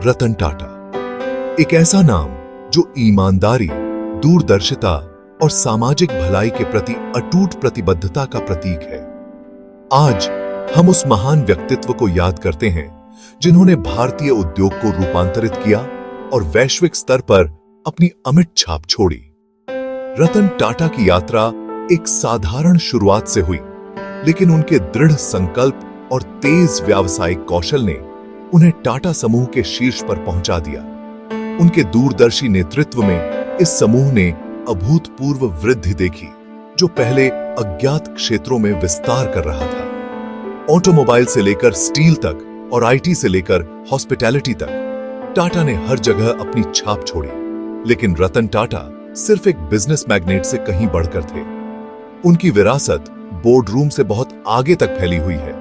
रतन टाटा, एक ऐसा नाम जो ईमानदारी, दूरदर्शिता और सामाजिक भलाई के प्रति अटूट प्रतिबद्धता का प्रतीक है। आज हम उस महान व्यक्तित्व को याद करते हैं जिन्होंने भारतीय उद्योग को रूपांतरित किया और वैश्विक स्तर पर अपनी अमिट छाप छोड़ी। रतन टाटा की यात्रा एक साधारण शुरुआत से हुई, लेकिन उनके दृढ़ संकल्प और तेज व्यावसायिक कौशल ने उन्हें टाटा समूह के शीर्ष पर पहुंचा दिया। उनके दूरदर्शी नेतृत्व में इस समूह ने अभूतपूर्व वृद्धि देखी, जो पहले अज्ञात क्षेत्रों में विस्तार कर रहा था। ऑटोमोबाइल से लेकर स्टील तक और आईटी से लेकर हॉस्पिटैलिटी तक टाटा ने हर जगह अपनी छाप छोड़ी। लेकिन रतन टाटा सिर्फ एक बिजनेस मैग्नेट से कहीं बढ़कर थे। उनकी विरासत बोर्डरूम से बहुत आगे तक फैली हुई है।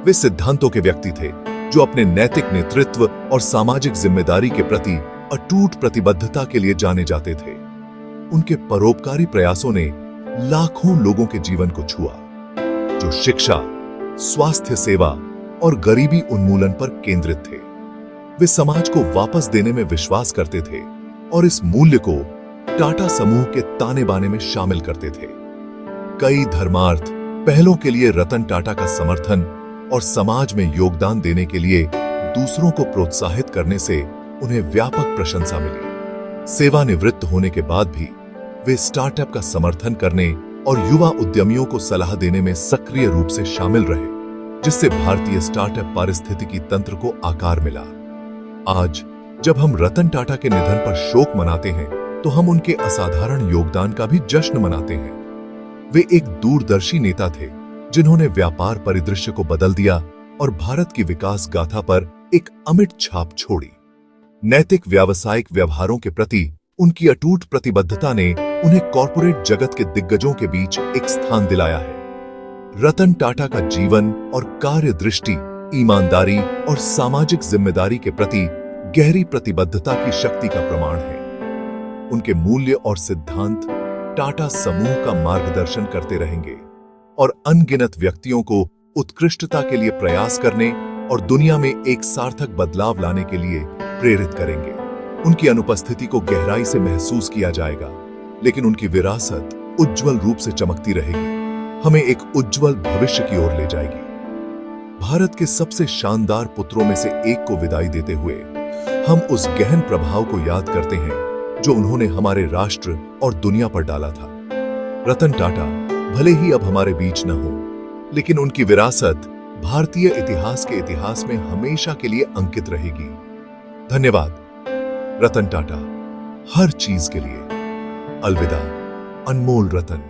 वे सिद्धांतों के व्यक्ति थे जो अपने नैतिक नेतृत्व और सामाजिक जिम्मेदारी के प्रति अटूट प्रतिबद्धता के लिए जाने जाते थे। उनके परोपकारी प्रयासों ने लाखों लोगों के जीवन को छुआ, जो शिक्षा, स्वास्थ्य सेवा और गरीबी उन्मूलन पर केंद्रित थे। वे समाज को वापस देने में विश्वास करते थे और इस मूल्य को टाटा समूह के ताने बाने में शामिल करते थे। कई धर्मार्थ पहलों के लिए रतन टाटा का समर्थन और समाज में योगदान देने के लिए दूसरों को प्रोत्साहित करने से उन्हें व्यापक प्रशंसा मिली। सेवानिवृत्त होने के बाद भी वे स्टार्टअप का समर्थन करने और युवा उद्यमियों को सलाह देने में सक्रिय रूप से शामिल रहे, जिससे भारतीय स्टार्टअप पारिस्थितिकी तंत्र को आकार मिला। आज जब हम रतन टाटा के निधन पर शोक मनाते हैं, तो हम उनके असाधारण योगदान का भी जश्न मनाते हैं। वे एक दूरदर्शी नेता थे जिन्होंने व्यापार परिदृश्य को बदल दिया और भारत की विकास गाथा पर एक अमिट छाप छोड़ी। नैतिक व्यावसायिक व्यवहारों के प्रति उनकी अटूट प्रतिबद्धता ने उन्हें कॉर्पोरेट जगत के दिग्गजों के बीच एक स्थान दिलाया है। रतन टाटा का जीवन और कार्य दृष्टि ईमानदारी और सामाजिक जिम्मेदारी के प्रति गहरी प्रतिबद्धता की शक्ति का प्रमाण है। उनके मूल्य और सिद्धांत टाटा समूह का मार्गदर्शन करते रहेंगे और अनगिनत व्यक्तियों को उत्कृष्टता के लिए प्रयास करने और दुनिया में एक सार्थक बदलाव लाने के लिए प्रेरित करेंगे। उनकी अनुपस्थिति को गहराई से महसूस किया जाएगा, लेकिन उनकी विरासत उज्जवल रूप से चमकती रहेगी, हमें एक उज्जवल भविष्य की ओर ले जाएगी। भारत के सबसे शानदार पुत्रों में से एक को विदाई देते हुए हम उस गहन प्रभाव को याद करते हैं जो उन्होंने हमारे राष्ट्र और दुनिया पर डाला था। रतन टाटा भले ही अब हमारे बीच न हो, लेकिन उनकी विरासत भारतीय इतिहास के इतिहास में हमेशा के लिए अंकित रहेगी। धन्यवाद रतन टाटा, हर चीज के लिए। अलविदा अनमोल रतन।